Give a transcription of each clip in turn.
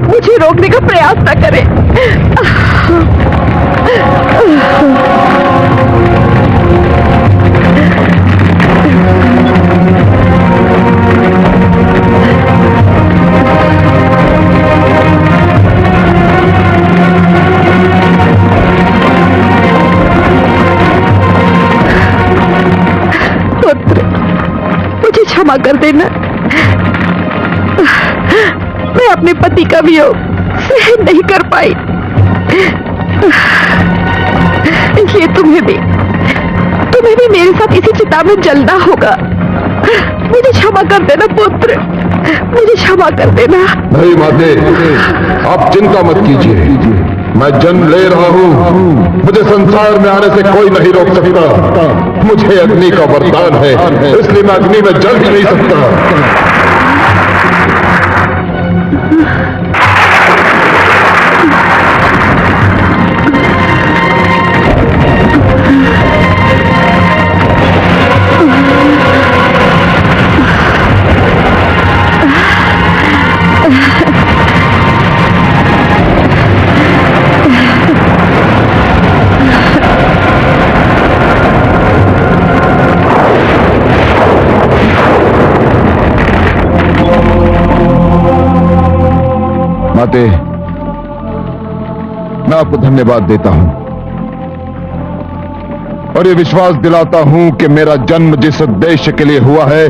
मुझे रोकने का प्रयास न करें। पुत्र, मुझे क्षमा कर देना। मैं अपने पति का वियोग सहन नहीं कर पाई। ये तुम्हें भी मेरे साथ इसी चिता में जलना होगा। मुझे क्षमा कर देना पुत्र, मुझे क्षमा कर देना। नहीं माते, आप चिंता मत कीजिए। मैं जन्म ले रहा हूँ, मुझे संसार में आने से कोई नहीं रोक सकता। मुझे अग्नि का वरदान है, इसलिए मैं अग्नि में जल ही नहीं सकता। माते, मैं आपको धन्यवाद देता हूं और ये विश्वास दिलाता हूं कि मेरा जन्म जिस उद्देश्य के लिए हुआ है,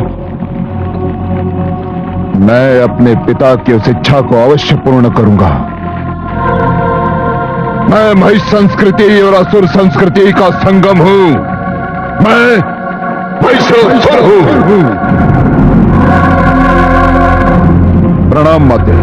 मैं अपने पिता की उस इच्छा को अवश्य पूर्ण करूंगा। मैं महिष संस्कृति और असुर संस्कृति का संगम हूं। मैं महिषासुर हूं। प्रणाम माते।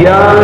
या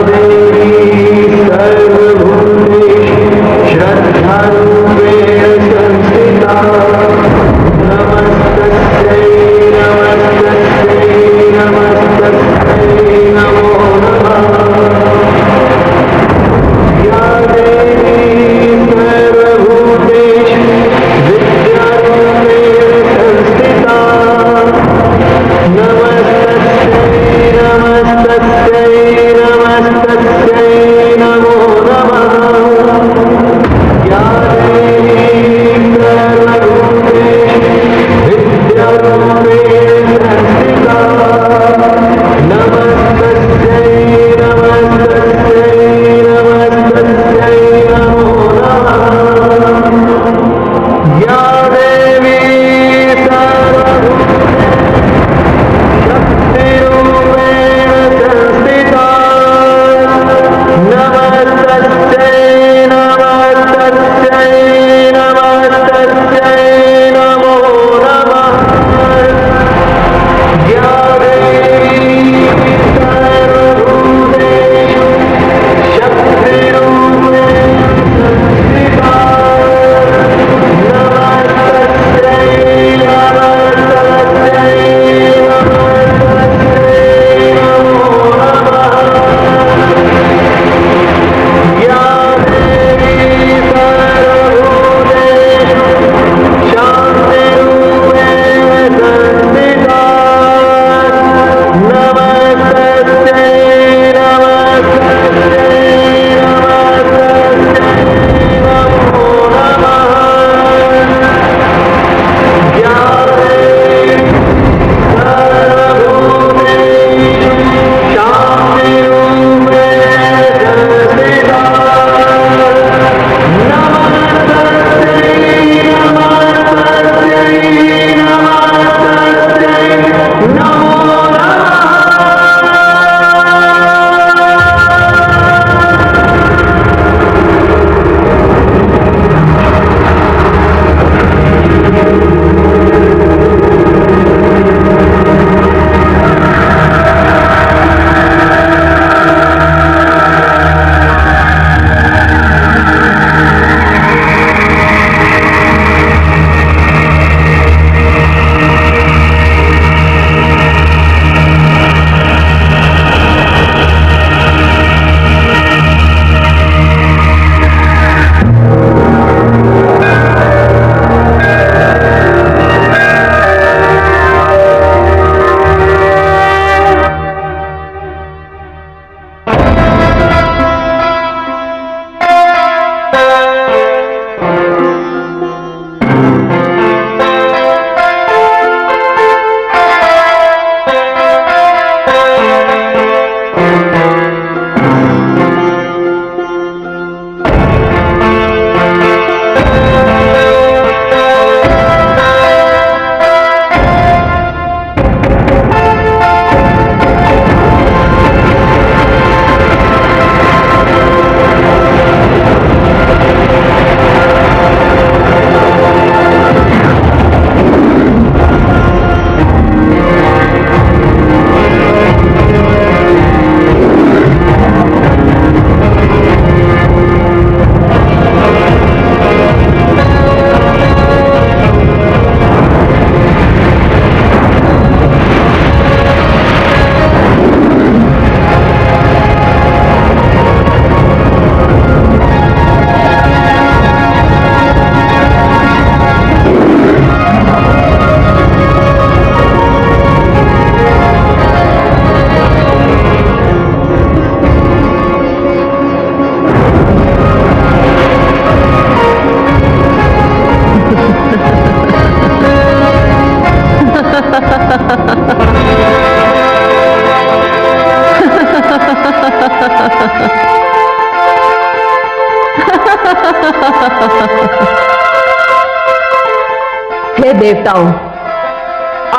हे देवताओं,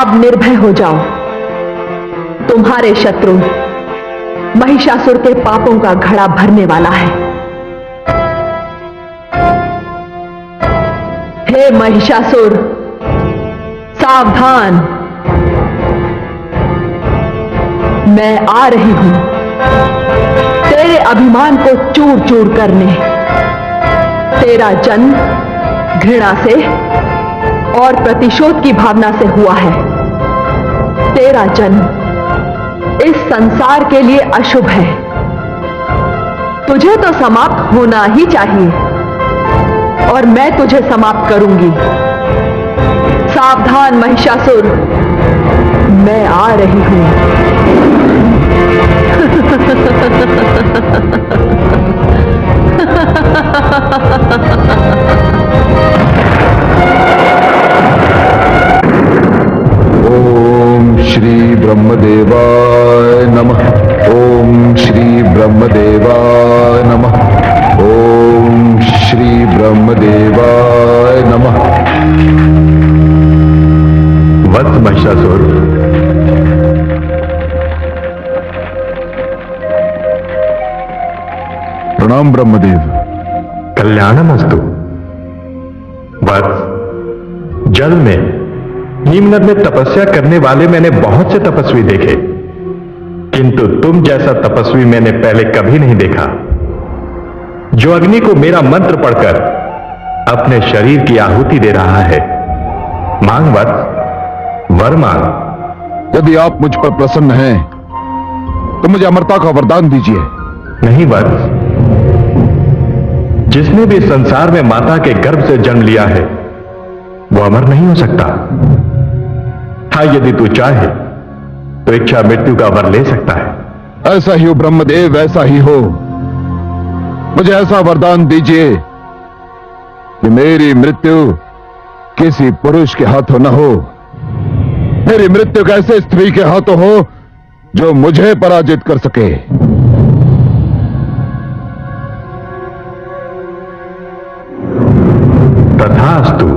अब निर्भय हो जाओ। तुम्हारे शत्रु महिषासुर के पापों का घड़ा भरने वाला है। हे महिषासुर, सावधान, मैं आ रही हूं तेरे अभिमान को चूर चूर करने। तेरा जन्म घृणा से और प्रतिशोध की भावना से हुआ है। तेरा जन्म इस संसार के लिए अशुभ है। तुझे तो समाप्त होना ही चाहिए और मैं तुझे समाप्त करूंगी। सावधान महिषासुर, मैं आ रही हूं। ओम श्री ब्रह्मदेवाय नमः। ओम श्री ब्रह्मदेवाय नमः। ओम श्री ब्रह्मदेवाय नमः। वत्स महिषासुर, प्रणाम ब्रह्मदेव। कल्याणमस्तु। वत्स, जल में नीमनद में तपस्या करने वाले मैंने बहुत से तपस्वी देखे, किंतु तुम जैसा तपस्वी मैंने पहले कभी नहीं देखा, जो अग्नि को मेरा मंत्र पढ़कर अपने शरीर की आहुति दे रहा है। मांग वत्स, वर मांग। यदि आप मुझ पर प्रसन्न हैं तो मुझे अमरता का वरदान दीजिए। नहीं वत्स, जिसने भी संसार में माता के गर्भ से जन्म लिया है वो अमर नहीं हो सकता। हाँ, यदि तू चाहे तो इच्छा मृत्यु का वर ले सकता है। ऐसा ही हो ब्रह्मदेव, ऐसा ही हो। मुझे ऐसा वरदान दीजिए कि मेरी मृत्यु किसी पुरुष के हाथों न हो। मेरी मृत्यु कैसे स्त्री के हाथों हो जो मुझे पराजित कर सके। तथास्तु।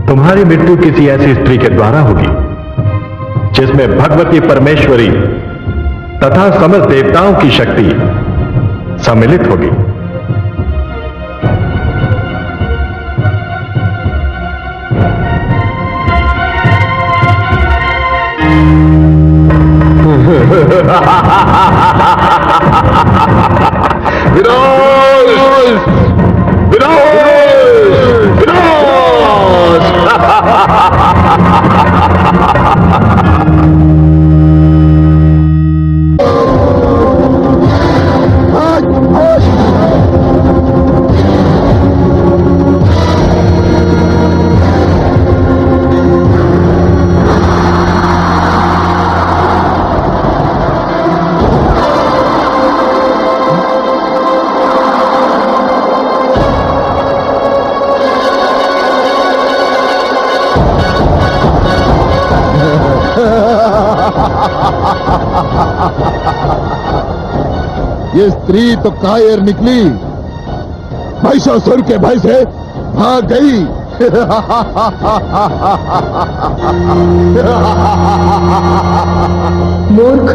तुम्हारी मृत्यु किसी ऐसी स्त्री के द्वारा होगी जिसमें भगवती परमेश्वरी तथा समस्त देवताओं की शक्ति सम्मिलित होगी। विनाश! विनाश! विनाश! ये स्त्री तो कायर निकली, महिषासुर के भय से भाग गई। मूर्ख,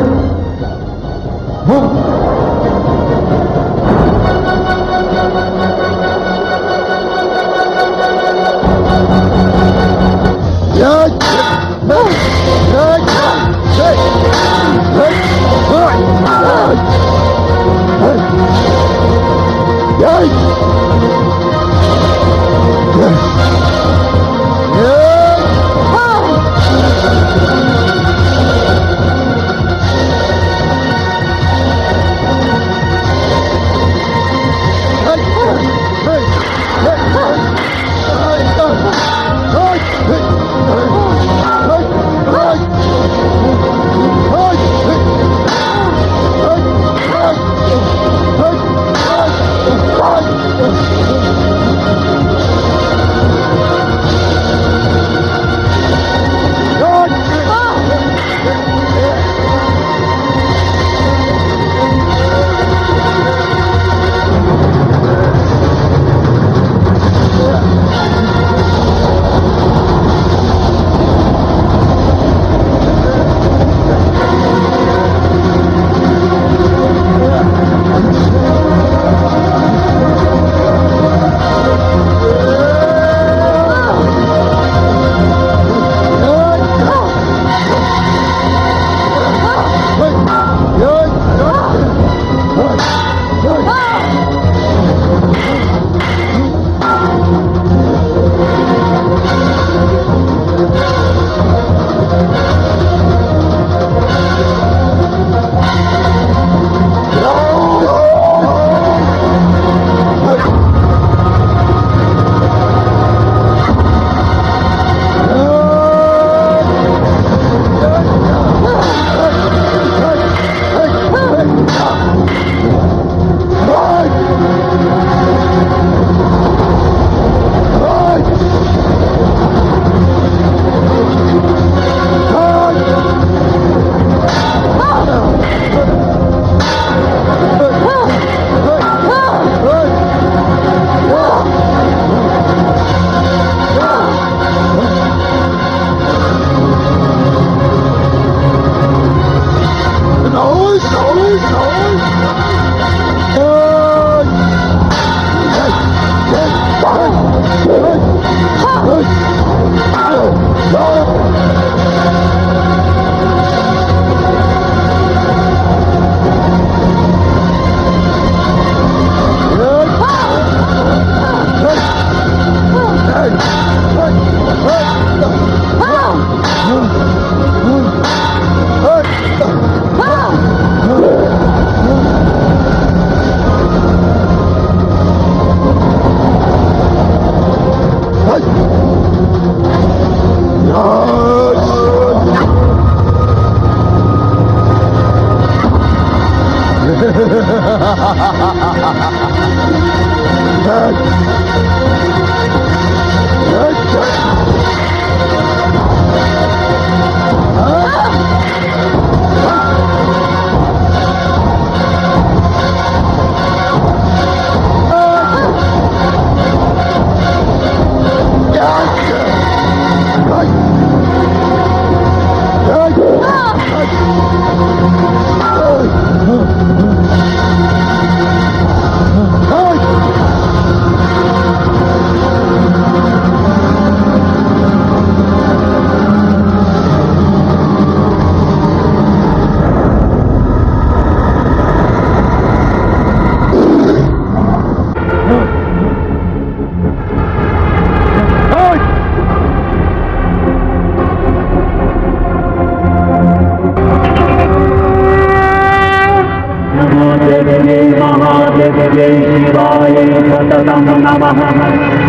महादेव्यै शिवाय सततं नमः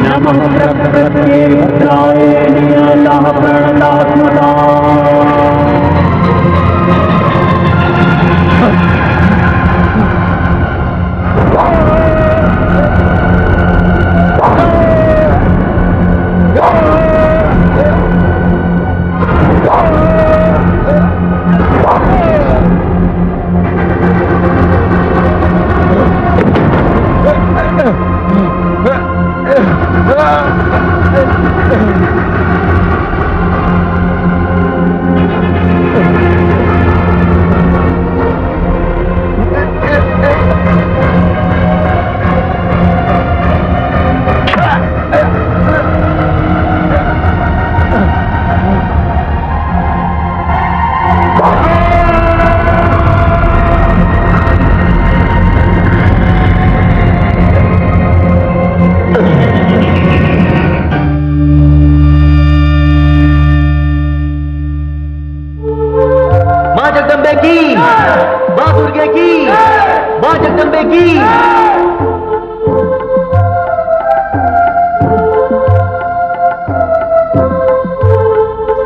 नमः प्रकृत्यै भद्राय नियतः प्रणतात्मता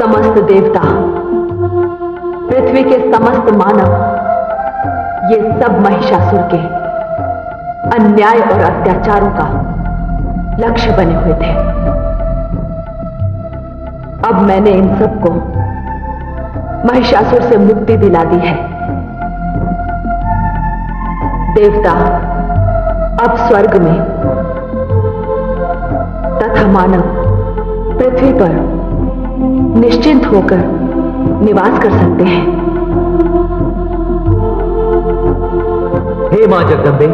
समस्त देवता, पृथ्वी के समस्त मानव, ये सब महिषासुर के अन्याय और अत्याचारों का लक्ष्य बने हुए थे। अब मैंने इन सबको महिषासुर से मुक्ति दिला दी है। देवता अब स्वर्ग में तथा मानव पृथ्वी पर निश्चिंत होकर निवास कर सकते हैं। हे मां जगदम्बे,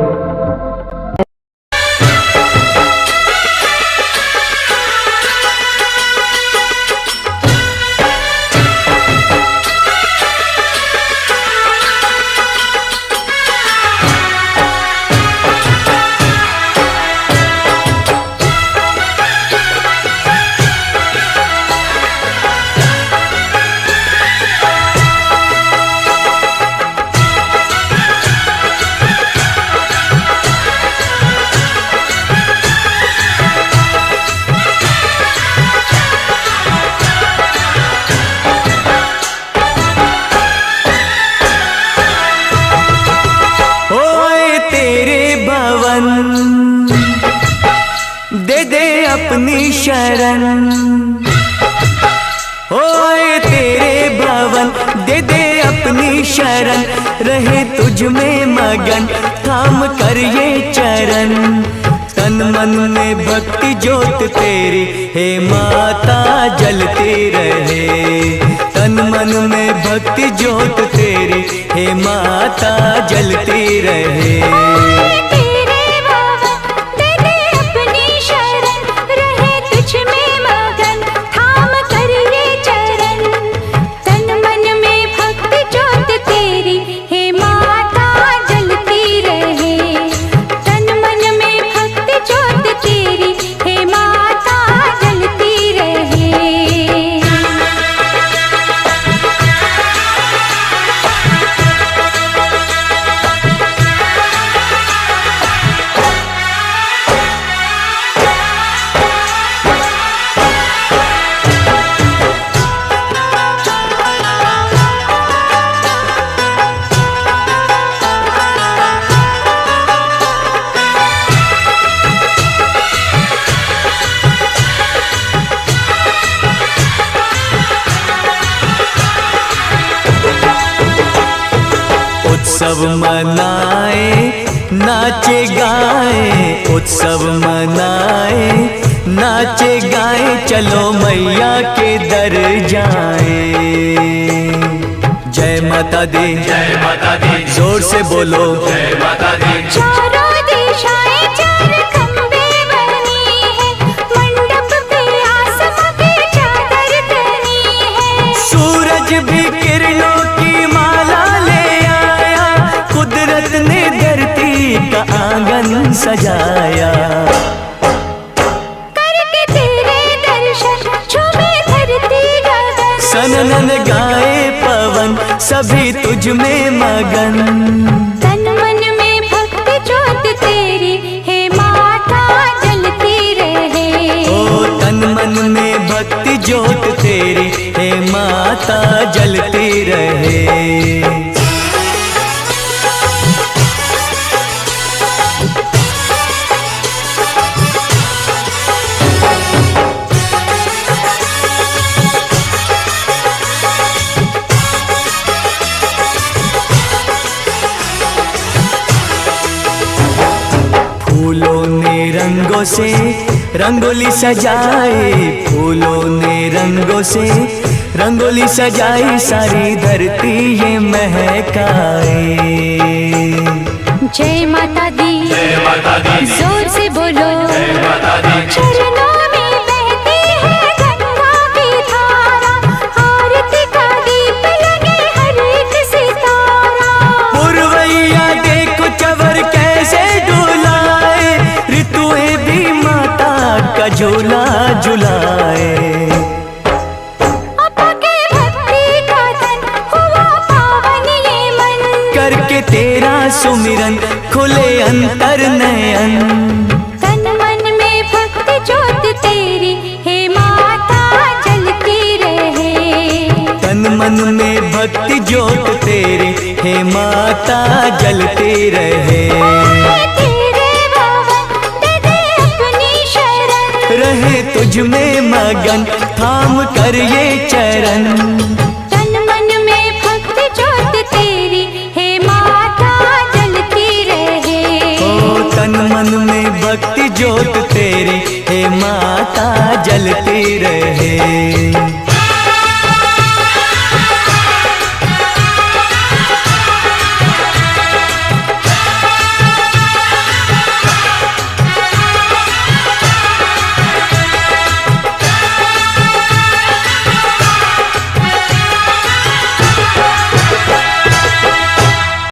दे दे अपनी शरण, ओए तेरे भवन दे दे अपनी शरण, रहे तुझ में मगन थाम कर ये चरण। तन मन में भक्ति ज्योत तेरी हे माता जलती रहे, तन मन में भक्ति ज्योत तेरी हे माता जलती रहे। उत्सव मनाए, नाचे गाए, उत्सव मनाए, नाचे गाए, चलो मैया के दर जाए। जय माता दी, जय माता दी, जोर से बोलो जय माता दी। चारों दिशाएं चार खंबे बनी है, मंडप पे आसमां की चादर तनी है। सूरज भी किरणों की माला ले आया, कुदरत ने धरती का आंगन सजाया। करके तेरे दर्शन झूमे धरती गगन, सनन गाए पवन सभी तुझ में मगन। तन मन में भक्ति ज्योत तेरी हे माता जलती रहे। ओ तन मन में भक्ति ज्योत तेरी हे माता जलती रहे। फूलों ने रंगों से रंगोली सजाई, फूलों ने रंगों से रंगोली सजाई, सारी धरती ये महकाए। जय माता दी, जय माता दी, जोर से बोलो जय माता दी। चरणों में बहती है गंगा की धारा, आरती का दीप लगे हर एक सितारा। पुरवैया देखो चवर कैसे डुलाए, ऋतुएं भी माता का झूला झुलाए। अपा के भक्ति का धन हुआ पावन ये मन, करके तेरा सुमिरन खुले अंतर नयन। तन मन में भक्ति ज्योत तेरी हे माता जलती रहे। तन मन में भक्ति ज्योत तेरी हे माता जलती रहे। तेरे भवन दे दे अपनी शरण, रहे तुझ में मगन थाम कर ये चरण। तन मन में भक्ति ज्योत तेरी हे माता जलती रहे। ओ तन मन में भक्ति ज्योत तेरी हे माता जलती रहे।